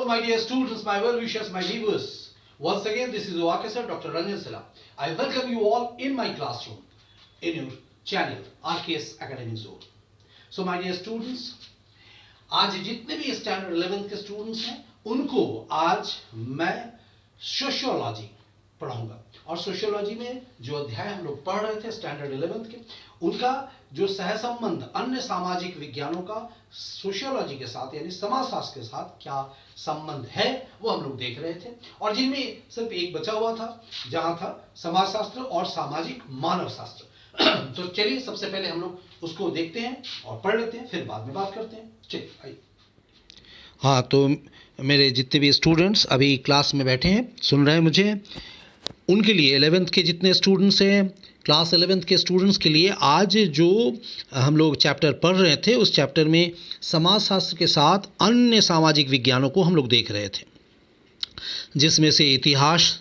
my dear students, my well-wishers, my viewers. Once again, this is Vakasa, Dr. Ranjan Sela. I welcome you all in my classroom, in your channel, RKS Academic Zone. So, my dear students, आज जितने भी standard 11th के students हैं उनको आज मैं sociology पढ़ाऊंगा और सोशियोलॉजी में जो अध्याय हम लोग पढ़ रहे थे स्टैंडर्ड 11th के उनका जो सहसंबंध अन्य सामाजिक विज्ञानों का सोशियोलॉजी के साथ यानी समाजशास्त्र के साथ क्या संबंध है वो हम लोग देख रहे थे और जिनमें सिर्फ एक बचा हुआ था जहां था समाजशास्त्र और सामाजिक मानव शास्त्र। तो चलिए सबसे पहले हम लोग उसको देखते हैं और पढ़ लेते हैं, फिर बाद में बात करते हैं। चलिए आइए। हाँ, तो मेरे जितने भी स्टूडेंट्स अभी क्लास में बैठे हैं सुन रहे हैं मुझे, उनके लिए 11th के जितने स्टूडेंट्स हैं, क्लास 11th के स्टूडेंट्स के लिए आज जो हम लोग चैप्टर पढ़ रहे थे उस चैप्टर में समाजशास्त्र के साथ अन्य सामाजिक विज्ञानों को हम लोग देख रहे थे, जिसमें से इतिहास,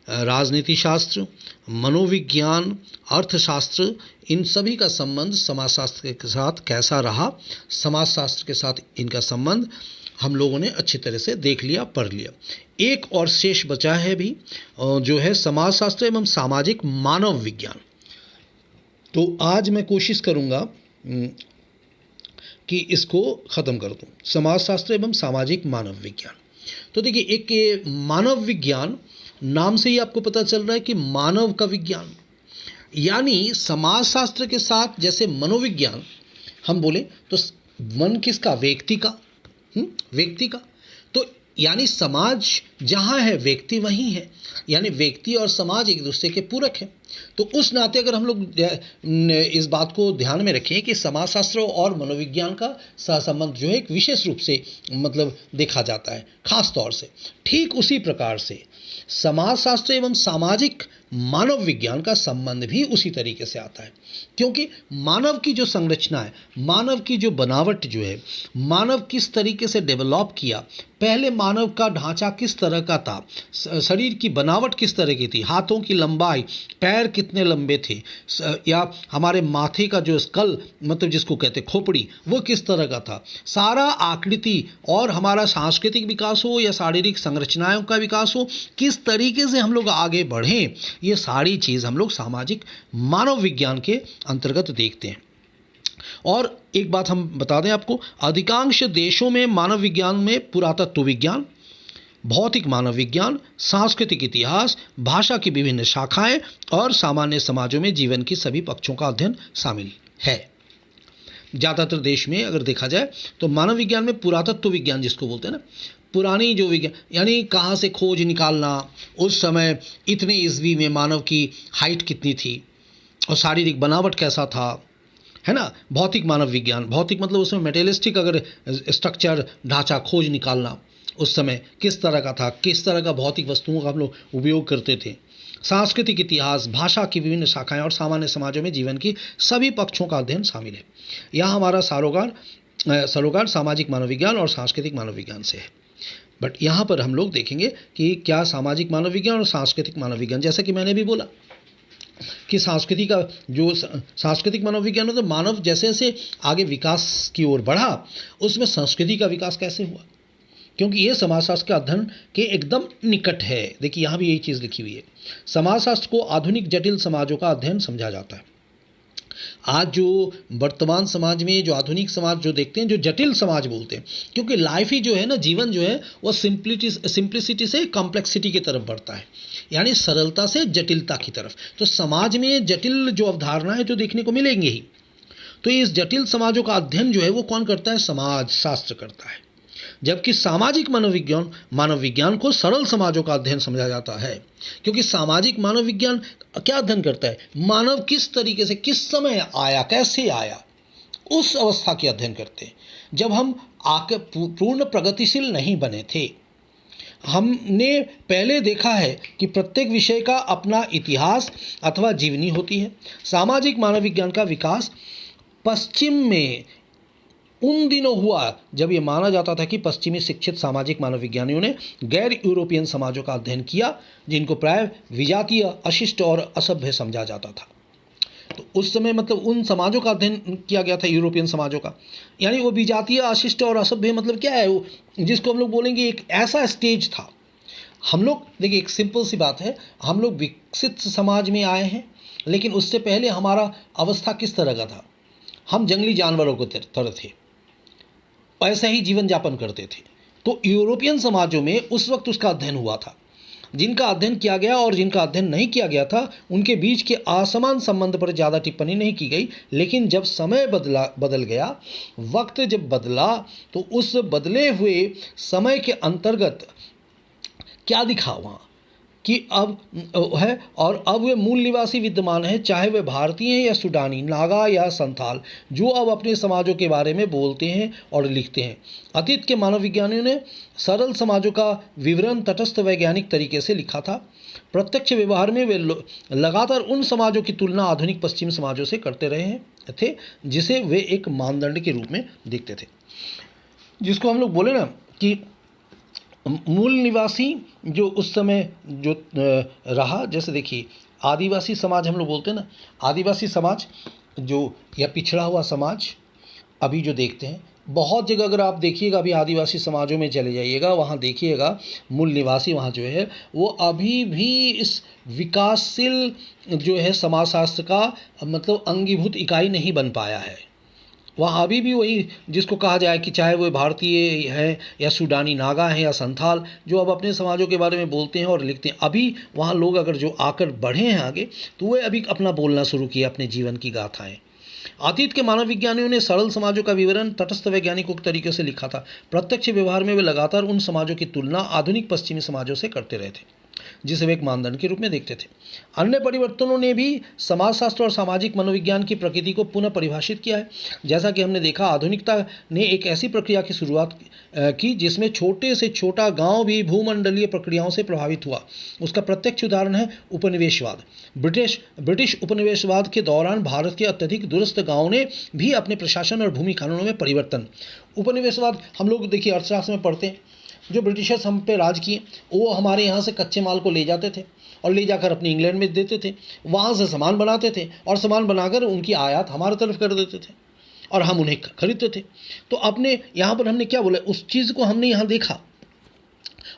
राजनीति शास्त्र, मनोविज्ञान, अर्थशास्त्र, इन सभी का संबंध समाजशास्त्र के साथ कैसा रहा, समाजशास्त्र के साथ इनका संबंध हम लोगों ने अच्छी तरह से देख लिया, पढ़ लिया। एक और शेष बचा है भी जो है समाजशास्त्र एवं सामाजिक मानव विज्ञान। तो आज मैं कोशिश करूँगा कि इसको ख़त्म कर दूँ, समाजशास्त्र एवं सामाजिक मानव विज्ञान। तो देखिए, एक ये मानव विज्ञान नाम से ही आपको पता चल रहा है कि मानव का विज्ञान, यानी समाजशास्त्र के साथ जैसे मनोविज्ञान हम बोले तो मन किसका, व्यक्ति का, व्यक्ति का। तो यानी समाज जहाँ है व्यक्ति वहीं है, यानी व्यक्ति और समाज एक दूसरे के पूरक हैं। तो उस नाते अगर हम लोग इस बात को ध्यान में रखें कि समाजशास्त्र और मनोविज्ञान का सहसंबंध जो है एक विशेष रूप से मतलब देखा जाता है खास तौर से, ठीक उसी प्रकार से समाजशास्त्र एवं सामाजिक मानव विज्ञान का संबंध भी उसी तरीके से आता है, क्योंकि मानव की जो संरचना है, मानव की जो बनावट जो है, मानव किस तरीके से डेवलप किया, पहले मानव का ढांचा किस तरह का था, शरीर की बनावट किस तरह की थी, हाथों की लंबाई, पैर कितने लंबे थे, या हमारे माथे का जो स्कल मतलब जिसको कहते खोपड़ी वो किस तरह का था, सारा आकृति और हमारा सांस्कृतिक विकास हो या शारीरिक संरचनाओं का विकास हो, किस तरीके से हम लोग आगे बढ़ें, ये सारी चीज़ हम लोग सामाजिक मानव विज्ञान के अंतर्गत देखते हैं। और एक बात हम बता दें आपको, अधिकांश देशों में मानव विज्ञान में पुरातत्व विज्ञान, भौतिक मानव विज्ञान, सांस्कृतिक इतिहास, भाषा की विभिन्न शाखाएं और सामान्य समाजों में जीवन की सभी पक्षों का अध्ययन शामिल है। ज़्यादातर देश में अगर देखा जाए तो मानव विज्ञान में पुरातत्व विज्ञान जिसको बोलते हैं ना, पुरानी जो विज्ञान यानी कहाँ से खोज निकालना, उस समय इतने ईस्वी में मानव की हाइट कितनी थी और शारीरिक बनावट कैसा था, है ना। भौतिक मानव विज्ञान, भौतिक मतलब उसमें मेटेरियलिस्टिक अगर स्ट्रक्चर ढांचा खोज निकालना उस समय किस तरह का था, किस तरह का भौतिक वस्तुओं का हम लोग उपयोग करते थे। सांस्कृतिक इतिहास, भाषा की विभिन्न शाखाएं और सामान्य समाजों में जीवन की सभी पक्षों का अध्ययन शामिल है। यहाँ हमारा सरोकार सामाजिक मानव विज्ञान और सांस्कृतिक मानव विज्ञान से है। बट यहाँ पर हम लोग देखेंगे कि क्या सामाजिक मानव विज्ञान और सांस्कृतिक मानव विज्ञान, जैसा कि मैंने भी बोला कि सांस्कृतिक का जो सांस्कृतिक मानव विज्ञान मतलब मानव जैसे जैसे आगे विकास की ओर बढ़ा उसमें संस्कृति का विकास कैसे हुआ, क्योंकि ये समाजशास्त्र के अध्ययन के एकदम निकट है। देखिए यहाँ भी यही चीज़ लिखी हुई है, समाजशास्त्र को आधुनिक जटिल समाजों का अध्ययन समझा जाता है। आज जो वर्तमान समाज में जो आधुनिक समाज जो देखते हैं, जो जटिल समाज बोलते हैं, क्योंकि लाइफ ही जो है ना, जीवन जो है वो सिंप्लिसिटी से कॉम्प्लेक्सिटी की तरफ बढ़ता है, यानी सरलता से जटिलता की तरफ। तो समाज में जटिल जो अवधारणा है जो देखने को मिलेंगे ही, तो इस जटिल समाजों का अध्ययन जो है वो कौन करता है, समाज शास्त्र करता है। जबकि सामाजिक मानव विज्ञान को सरल समाजों का अध्ययन समझा जाता है, क्योंकि सामाजिक मानव विज्ञान क्या अध्ययन करता है, मानव किस तरीके से किस समय आया, कैसे आया, उस अवस्था के अध्ययन करते हैं जब हम आके पूर्ण प्रगतिशील नहीं बने थे। हमने पहले देखा है कि प्रत्येक विषय का अपना इतिहास अथवा जीवनी होती है। सामाजिक मानव विज्ञान का विकास पश्चिम में उन दिनों हुआ जब ये माना जाता था कि पश्चिमी शिक्षित सामाजिक मानव विज्ञानियों ने गैर यूरोपियन समाजों का अध्ययन किया, जिनको प्राय विजातीय, अशिष्ट और असभ्य समझा जाता था। तो उस समय मतलब उन समाजों का अध्ययन किया गया था, यूरोपियन समाजों का। यानी वो विजातीय, अशिष्ट और असभ्य मतलब क्या है वो, जिसको हम लोग बोलेंगे एक ऐसा स्टेज था। हम लोग देखिए, एक सिंपल सी बात है, हम लोग विकसित समाज में आए हैं, लेकिन उससे पहले हमारा अवस्था किस तरह का था? हम जंगली जानवरों की तरह थे, ऐसा ही जीवन यापन करते थे। तो यूरोपियन समाजों में उस वक्त उसका अध्ययन हुआ था। जिनका अध्ययन किया गया और जिनका अध्ययन नहीं किया गया था, उनके बीच के असमान संबंध पर ज़्यादा टिप्पणी नहीं की गई। लेकिन जब समय बदल गया, वक्त जब बदला, तो उस बदले हुए समय के अंतर्गत क्या दिखा वहाँ कि अब है, और अब वे मूल निवासी विद्यमान हैं, चाहे वे भारतीय हैं या सूडानी, नागा या संथाल, जो अब अपने समाजों के बारे में बोलते हैं और लिखते हैं। अतीत के मानव विज्ञानियों ने सरल समाजों का विवरण तटस्थ वैज्ञानिक तरीके से लिखा था। प्रत्यक्ष व्यवहार में वे लगातार उन समाजों की तुलना आधुनिक पश्चिम समाजों से करते रहे हैं थे, जिसे वे एक मानदंड के रूप में देखते थे। जिसको हम लोग बोले ना कि मूल निवासी जो उस समय जो रहा, जैसे देखिए आदिवासी समाज हम लोग बोलते हैं ना, आदिवासी समाज जो या पिछड़ा हुआ समाज अभी जो देखते हैं बहुत जगह, अगर आप देखिएगा अभी आदिवासी समाजों में चले जाइएगा, वहाँ देखिएगा मूल निवासी वहाँ जो है वो अभी भी इस विकासशील जो है समाजशास्त्र का मतलब अंगीभूत इकाई नहीं बन पाया है। वहाँ अभी भी वही जिसको कहा जाए कि चाहे वो भारतीय है या सूडानी, नागा है या संथाल, जो अब अपने समाजों के बारे में बोलते हैं और लिखते हैं, अभी वहाँ लोग अगर जो आकर बढ़े हैं आगे, तो वे अभी अपना बोलना शुरू किया, अपने जीवन की गाथाएं। अतीत के मानव विज्ञानियों ने सरल समाजों का विवरण तटस्थ वैज्ञानिकों के तरीके से लिखा था। प्रत्यक्ष व्यवहार में वे लगातार उन समाजों की तुलना आधुनिक पश्चिमी समाजों से करते रहे थे, जिसे वे एक मानदंड के रूप में देखते थे। अन्य परिवर्तनों ने भी समाजशास्त्र और सामाजिक मनोविज्ञान की प्रकृति को पुनः परिभाषित किया है। जैसा कि हमने देखा, आधुनिकता ने एक ऐसी प्रक्रिया की शुरुआत की जिसमें छोटे से छोटा गांव भी भूमंडलीय प्रक्रियाओं से प्रभावित हुआ। उसका प्रत्यक्ष उदाहरण है उपनिवेशवाद। ब्रिटिश उपनिवेशवाद के दौरान भारत के अत्यधिक दूरस्थ गाँवों ने भी अपने प्रशासन और भूमि कानूनों में परिवर्तन। उपनिवेशवाद हम लोग देखिए अर्थशास्त्र में पढ़ते हैं, जो ब्रिटिशर्स हम पे राज किए, वो हमारे यहाँ से कच्चे माल को ले जाते थे और ले जाकर अपने इंग्लैंड में देते थे, वहाँ से सामान बनाते थे और सामान बनाकर उनकी आयात हमारे तरफ कर देते थे और हम उन्हें खरीदते थे। तो अपने यहाँ पर हमने क्या बोला, उस चीज़ को हमने यहाँ देखा,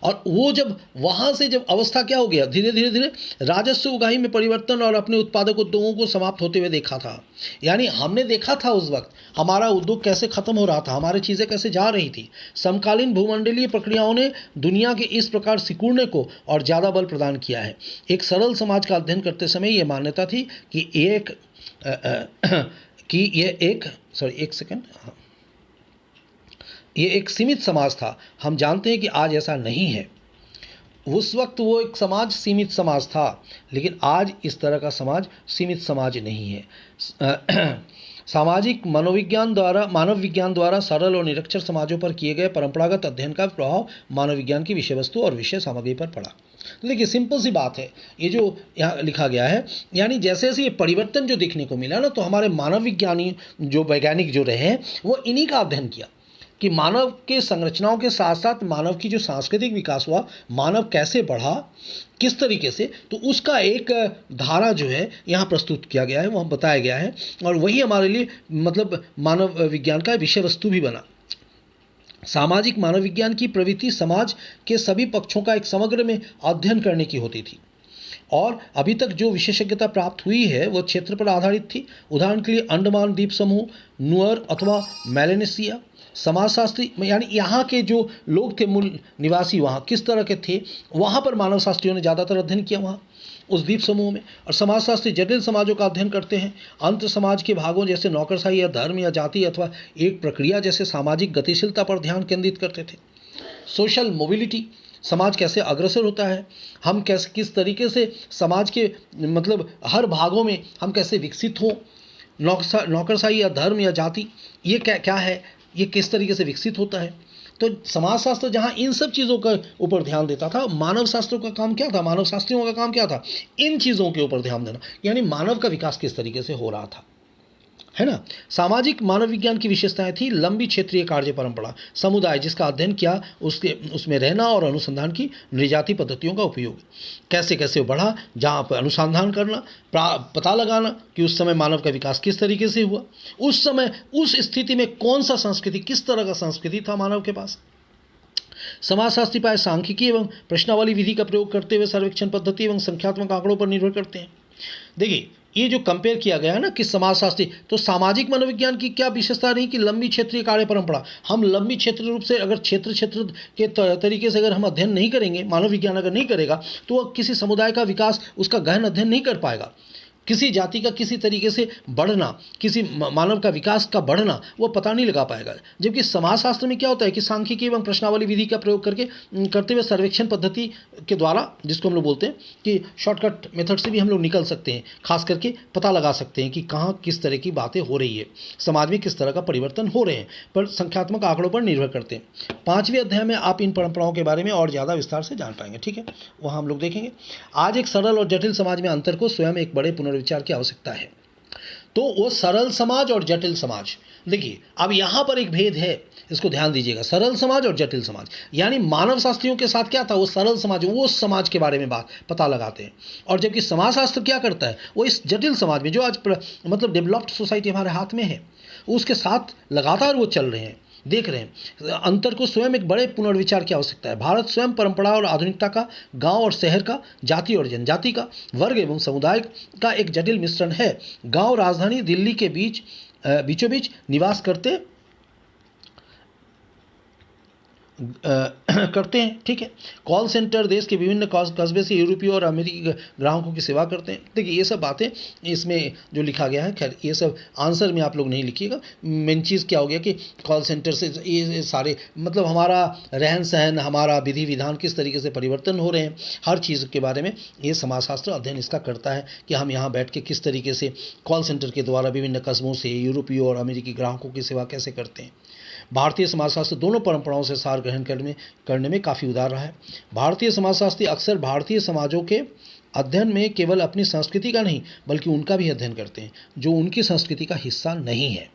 और वो जब वहाँ से जब अवस्था क्या हो गया, धीरे धीरे राजस्व उगाही में परिवर्तन और अपने उत्पादक उद्योगों को समाप्त होते हुए देखा था। यानी हमने देखा था उस वक्त हमारा उद्योग कैसे खत्म हो रहा था, हमारी चीज़ें कैसे जा रही थी। समकालीन भूमंडलीय प्रक्रियाओं ने दुनिया के इस प्रकार सिकुड़ने को और ज़्यादा बल प्रदान किया है। एक सरल समाज का अध्ययन करते समय ये मान्यता थी कि ये एक सीमित समाज था। हम जानते हैं कि आज ऐसा नहीं है। उस वक्त वो एक समाज सीमित समाज था, लेकिन आज इस तरह का समाज सीमित समाज नहीं है। सामाजिक मानव विज्ञान द्वारा सरल और निरक्षर समाजों पर किए गए परंपरागत अध्ययन का प्रभाव मानव विज्ञान की विषय वस्तु और विषय सामग्री पर पड़ा। तो देखिए सिंपल सी बात है, ये जो यहाँ लिखा गया है, यानी जैसे जैसे ये परिवर्तन जो देखने को मिला ना, तो हमारे मानव विज्ञानी जो वैज्ञानिक जो रहे हैं वो इन्हीं का अध्ययन किया कि मानव के संरचनाओं के साथ साथ मानव की जो सांस्कृतिक विकास हुआ, मानव कैसे बढ़ा, किस तरीके से, तो उसका एक धारा जो है यहाँ प्रस्तुत किया गया है, वहाँ बताया गया है, और वही हमारे लिए मतलब मानव विज्ञान का विषय वस्तु भी बना। सामाजिक मानव विज्ञान की प्रवृत्ति समाज के सभी पक्षों का एक समग्र में अध्ययन करने की होती थी, और अभी तक जो विशेषज्ञता प्राप्त हुई है वो क्षेत्र पर आधारित थी। उदाहरण के लिए अंडमान द्वीप समूह, नुअर अथवा मेलेनेशिया। समाजशास्त्री यानी यहाँ के जो लोग थे मूल निवासी, वहाँ किस तरह के थे, वहाँ पर मानव शास्त्रियों ने ज़्यादातर अध्ययन किया वहाँ उस द्वीप समूह में। और समाजशास्त्री जटिल समाजों का अध्ययन करते हैं। अंत समाज के भागों जैसे नौकरशाही या धर्म या जाति अथवा एक प्रक्रिया जैसे सामाजिक गतिशीलता पर ध्यान केंद्रित करते थे। सोशल मोबिलिटी, समाज कैसे अग्रसर होता है, हम कैसे किस तरीके से समाज के मतलब हर भागों में हम कैसे विकसित हों। नौकरशाही या धर्म या जाति ये क्या है, ये किस तरीके से विकसित होता है। तो समाजशास्त्र जहाँ इन सब चीज़ों के ऊपर ध्यान देता था, मानव शास्त्रों का काम क्या था, मानव शास्त्रियों का काम क्या था, इन चीज़ों के ऊपर ध्यान देना, यानी मानव का विकास किस तरीके से हो रहा था। है ना। सामाजिक मानव विज्ञान की विशेषताएं थी लंबी क्षेत्रीय कार्य परंपरा, समुदाय जिसका अध्ययन किया उसमें रहना और अनुसंधान की नृजाति पद्धतियों का उपयोग, कैसे कैसे वो बढ़ा, जहाँ पर अनुसंधान करना, पता लगाना कि उस समय मानव का विकास किस तरीके से हुआ, उस समय उस स्थिति में कौन सा संस्कृति, किस तरह का संस्कृति था मानव के पास। समाजशास्त्री प्राय सांख्यिकी एवं प्रश्नावली विधि का प्रयोग करते हुए सर्वेक्षण पद्धति एवं संख्यात्मक आंकड़ों पर निर्भर करते हैं। देखिए ये जो कंपेयर किया गया है ना कि समाजशास्त्री, तो सामाजिक मनोविज्ञान की क्या विशेषता रही कि लंबी क्षेत्रीय कार्य परंपरा। हम लंबी क्षेत्रीय रूप से अगर क्षेत्र के तरीके से अगर हम अध्ययन नहीं करेंगे, मानव विज्ञान अगर नहीं करेगा, तो वह किसी समुदाय का विकास, उसका गहन अध्ययन नहीं कर पाएगा। किसी जाति का किसी तरीके से बढ़ना, किसी मानव का विकास का बढ़ना वो पता नहीं लगा पाएगा। जबकि समाजशास्त्र में क्या होता है कि सांख्यिकी एवं प्रश्नावली विधि का प्रयोग करते हुए सर्वेक्षण पद्धति के द्वारा, जिसको हम लोग बोलते हैं कि शॉर्टकट मेथड से भी हम लोग निकल सकते हैं, खास करके पता लगा सकते हैं कि कहाँ किस तरह की बातें हो रही है, समाज में किस तरह का परिवर्तन हो रहे हैं, पर संख्यात्मक आंकड़ों पर निर्भर करते हैं। 5वें अध्याय में आप इन परंपराओं के बारे में और ज़्यादा विस्तार से जान पाएंगे, ठीक है, वहाँ हम लोग देखेंगे। आज एक सरल और जटिल समाज में अंतर को स्वयं एक बड़े पुनर्विचार की आवश्यकता है। तो वो सरल समाज और जटिल समाज, देखिए अब यहाँ पर एक भेद है, इसको ध्यान दीजिएगा। सरल समाज और जटिल समाज, यानी मानव शास्त्रियों के साथ क्या था, वो सरल समाज, वो उस समाज के बारे में बात पता लगाते हैं, और जबकि समाजशास्त्र क्या करता है, वो इस जटिल समाज में जो आज मतलब डेवलप्ड सोसाइटी हमारे हाथ में है, उसके साथ लगातार वो चल रहे हैं, देख रहे हैं। अंतर को स्वयं एक बड़े पुनर्विचार की आवश्यकता है। भारत स्वयं परंपरा और आधुनिकता का, गांव और शहर का, जाति और जनजाति का, वर्ग एवं समुदाय का एक जटिल मिश्रण है। गांव राजधानी दिल्ली के बीचों बीच निवास करते हैं, ठीक है। कॉल सेंटर देश के विभिन्न कस्बे से यूरोपीय और अमेरिकी ग्राहकों की सेवा करते हैं। देखिए ये सब बातें इसमें जो लिखा गया है, खैर ये सब आंसर में आप लोग नहीं लिखिएगा। मेन चीज़ क्या हो गया कि कॉल सेंटर से ये सारे मतलब हमारा रहन सहन, हमारा विधि विधान किस तरीके से परिवर्तन हो रहे हैं, हर चीज़ के बारे में ये समाजशास्त्र अध्ययन इसका करता है कि हम यहाँ बैठ के किस तरीके से कॉल सेंटर के द्वारा विभिन्न कस्बों से यूरोपीय और अमेरिकी ग्राहकों की सेवा कैसे करते हैं। भारतीय समाजशास्त्र दोनों परंपराओं से सार ग्रहण करने में काफ़ी उदार रहा है। भारतीय समाजशास्त्री अक्सर भारतीय समाजों के अध्ययन में केवल अपनी संस्कृति का नहीं बल्कि उनका भी अध्ययन करते हैं जो उनकी संस्कृति का हिस्सा नहीं है।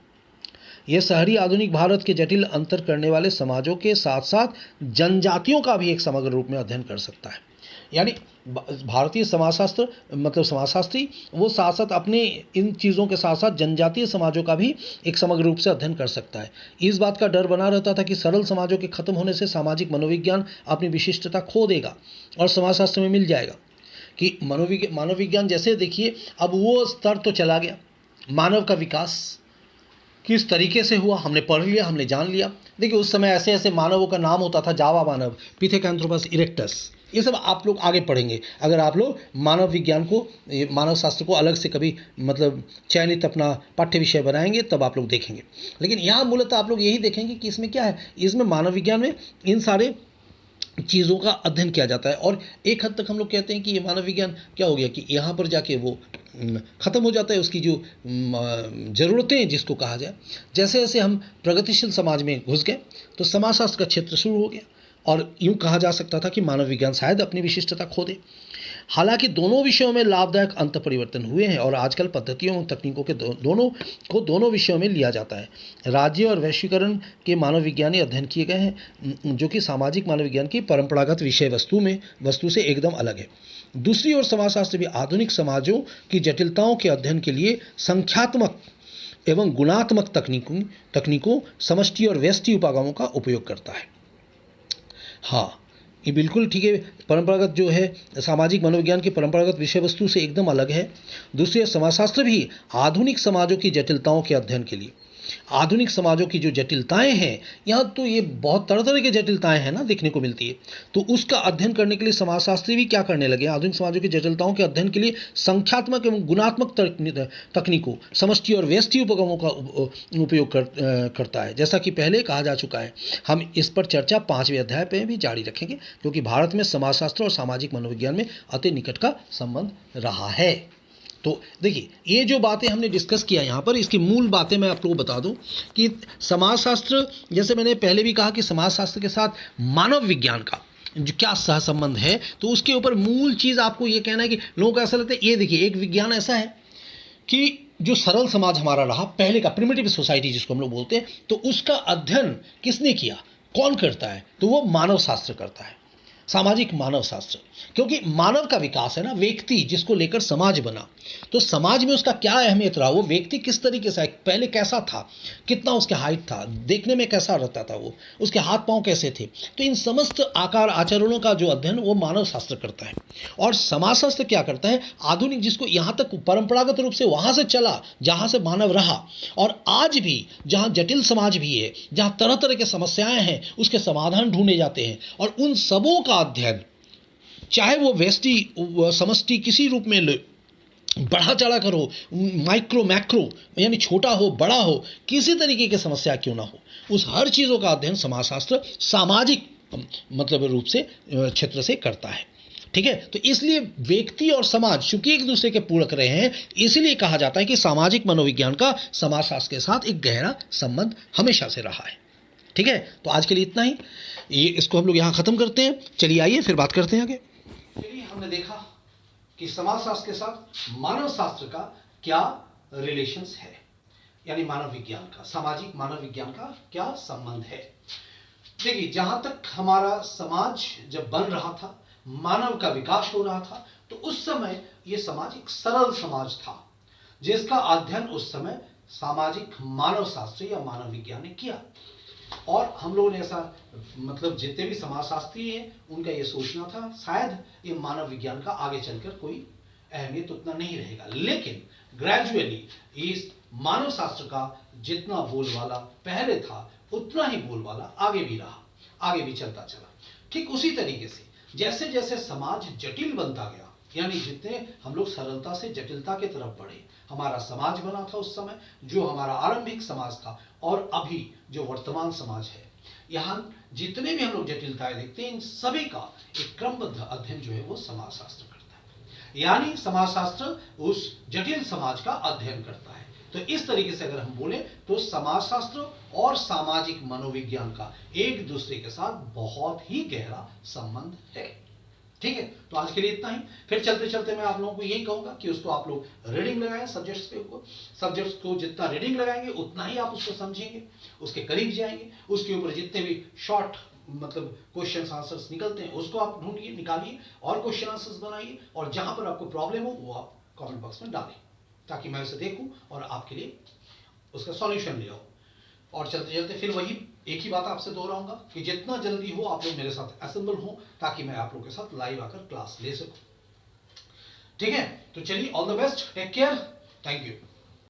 यह शहरी आधुनिक भारत के जटिल अंतर करने वाले समाजों के साथ साथ जनजातियों का भी एक समग्र रूप में अध्ययन कर सकता है। यानी भारतीय समाजशास्त्र मतलब समाजशास्त्री वो साथ साथ अपने इन चीज़ों के साथ साथ जनजातीय समाजों का भी एक समग्र रूप से अध्ययन कर सकता है। इस बात का डर बना रहता था कि सरल समाजों के खत्म होने से सामाजिक मनोविज्ञान अपनी विशिष्टता खो देगा और समाजशास्त्र में मिल जाएगा कि मानव विज्ञान जैसे देखिए अब वो स्तर तो चला गया, मानव का विकास किस तरीके से हुआ हमने पढ़ लिया, हमने जान लिया। देखिए उस समय ऐसे ऐसे मानवों का नाम होता था, जावा मानव, पिथेकैंथ्रोपस इरेक्टस, ये सब आप लोग आगे पढ़ेंगे अगर आप लोग मानव विज्ञान को, मानव शास्त्र को अलग से कभी मतलब चयनित अपना पाठ्य विषय बनाएंगे तब आप लोग देखेंगे। लेकिन यहाँ मूलतः आप लोग यही देखेंगे कि इसमें क्या है, इसमें मानव विज्ञान में इन सारे चीज़ों का अध्ययन किया जाता है। और एक हद तक हम लोग कहते हैं कि ये मानव विज्ञान क्या हो गया कि यहाँ पर जाके वो ख़त्म हो जाता है, उसकी जो ज़रूरतें जिसको कहा जाए। जैसे जैसे हम प्रगतिशील समाज में घुस गए तो समाजशास्त्र का क्षेत्र शुरू हो गया और यूँ कहा जा सकता था कि मानव विज्ञान शायद अपनी विशिष्टता खो दे। हालांकि दोनों विषयों में लाभदायक अंत परिवर्तन हुए हैं और आजकल पद्धतियों और तकनीकों के दोनों विषयों में लिया जाता है। राज्य और वैश्वीकरण के मानव विज्ञानी अध्ययन किए गए हैं जो कि सामाजिक मानव विज्ञान की परंपरागत विषय वस्तु से एकदम अलग है। दूसरी ओर समाजशास्त्र भी आधुनिक समाजों की जटिलताओं के अध्ययन के लिए संख्यात्मक एवं गुणात्मक तकनीकों समष्टि और व्यष्टि उपागमों का उपयोग करता है। हाँ, ये बिल्कुल ठीक है। परंपरागत जो है सामाजिक मनोविज्ञान की परंपरागत विषय वस्तु से एकदम अलग है। दूसरी समाजशास्त्र भी आधुनिक समाजों की जटिलताओं के अध्ययन के लिए, आधुनिक समाजों की जो जटिलताएं हैं, यहाँ तो ये बहुत तरह तरह की जटिलताएं हैं ना देखने को मिलती है, तो उसका अध्ययन करने के लिए समाजशास्त्री भी क्या करने लगे, आधुनिक समाजों की जटिलताओं के अध्ययन के लिए संख्यात्मक एवं गुणात्मक तकनीकों समष्टि और व्यष्टि उपगमों का उपयोग करता है। जैसा कि पहले कहा जा चुका है, हम इस पर चर्चा 5वें अध्याय पर भी जारी रखेंगे क्योंकि भारत में समाजशास्त्र और सामाजिक मनोविज्ञान में अति निकट का संबंध रहा है। तो देखिए ये जो बातें हमने डिस्कस किया यहाँ पर, इसकी मूल बातें मैं आप लोगों को बता दूं कि समाजशास्त्र, जैसे मैंने पहले भी कहा कि समाजशास्त्र के साथ मानव विज्ञान का जो क्या सहसंबंध है, तो उसके ऊपर मूल चीज़ आपको ये कहना है कि लोगों को ऐसा लगता है, ये देखिए एक विज्ञान ऐसा है कि जो सरल समाज हमारा रहा पहले का, प्रिमिटिव सोसाइटी जिसको हम लोग बोलते हैं, तो उसका अध्ययन किसने किया, कौन करता है, तो वो मानव शास्त्र करता है, सामाजिक मानव शास्त्र। क्योंकि मानव का विकास है ना, व्यक्ति जिसको लेकर समाज बना, तो समाज में उसका क्या अहमियत रहा, वो व्यक्ति किस तरीके से पहले कैसा था, कितना उसके हाइट था, देखने में कैसा रहता था वो, उसके हाथ पांव कैसे थे, तो इन समस्त आकार आचरणों का जो अध्ययन वो मानव शास्त्र करता है। और समाजशास्त्र क्या करता है, आधुनिक जिसको यहाँ तक परंपरागत रूप से वहाँ से चला जहाँ से मानव रहा, और आज भी जहाँ जटिल समाज भी है, जहाँ तरह तरह की समस्याएं हैं, उसके समाधान ढूंढे जाते हैं, और उन सबों का अध्ययन, चाहे वो व्यष्टि समष्टि किसी रूप में बढ़ा चढ़ा कर हो, माइक्रो मैक्रो यानी छोटा हो बड़ा हो, किसी तरीके की समस्या क्यों ना हो, उस हर चीज़ों का अध्ययन समाजशास्त्र सामाजिक मतलब रूप से क्षेत्र से करता है। ठीक है, तो इसलिए व्यक्ति और समाज चूंकि एक दूसरे के पूरक रहे हैं, इसलिए कहा जाता है कि सामाजिक मनोविज्ञान का समाजशास्त्र के साथ एक गहरा संबंध हमेशा से रहा है। ठीक है, तो आज के लिए इतना ही, ये इसको हम लोग यहाँ ख़त्म करते हैं। चलिए आइए फिर बात करते हैं आगे। चलिए, हमने देखा कि समाजशास्त्र के साथ मानव शास्त्र का क्या रिलेशंस है, यानी मानव विज्ञान का, सामाजिक मानव विज्ञान का क्या संबंध है। देखिए, जहां तक हमारा समाज जब बन रहा था, मानव का विकास हो रहा था, तो उस समय यह समाज एक सरल समाज था, जिसका अध्ययन उस समय सामाजिक मानव शास्त्र या मानव विज्ञान ने किया। और हम लोगों ने ऐसा मतलब जितने भी समाजशास्त्री हैं उनका ये सोचना था शायद ये मानव विज्ञान का आगे चलकर कोई अहमियत उतना नहीं रहेगा, लेकिन ग्रेजुअली इस मानव शास्त्र का जितना बोलबाला पहले था उतना ही बोलबाला आगे भी रहा, आगे भी चलता चला। ठीक उसी तरीके से जैसे जैसे समाज जटिल बनता गया, यानी जितने हम लोग सरलता से जटिलता की तरफ बढ़े, हमारा समाज बना था उस समय, जो हमारा आरंभिक समाज था, और अभी जो वर्तमान समाज है, यहाँ जितने भी हम लोग जटिलताएं देखते हैं, इन सभी का एक क्रमबद्ध अध्ययन जो है वो समाजशास्त्र करता है। यानी समाजशास्त्र उस जटिल समाज का अध्ययन करता है। तो इस तरीके से अगर हम बोले तो समाजशास्त्र और सामाजिक मनोविज्ञान का एक दूसरे के साथ बहुत ही गहरा संबंध है। ठीक है, तो आज के लिए इतना ही। फिर चलते चलते मैं आप लोगों को यही कहूंगा कि उसको आप लोग रीडिंग लगाएं, सब्जेक्ट्स को जितना रीडिंग लगाएंगे उतना ही आप उसको समझेंगे, उसके करीब जाएंगे, उसके ऊपर जितने भी शॉर्ट मतलब क्वेश्चन आंसर्स निकलते हैं उसको आप ढूंढिए, निकालिए और क्वेश्चन आंसर्स बनाइए, और जहां पर आपको प्रॉब्लम हो वो आप कमेंट बॉक्स में डालें, ताकि मैं उसे देखूं और आपके लिए उसका सॉल्यूशन ले आऊं। और चलते चलते फिर वही एक ही बात आपसे दोहराऊंगा कि जितना जल्दी हो आप लोग मेरे साथ असेंबल हो, ताकि मैं आप लोग के साथ लाइव आकर क्लास ले सकूं। ठीक है, तो चलिए, all the best, take care, thank you.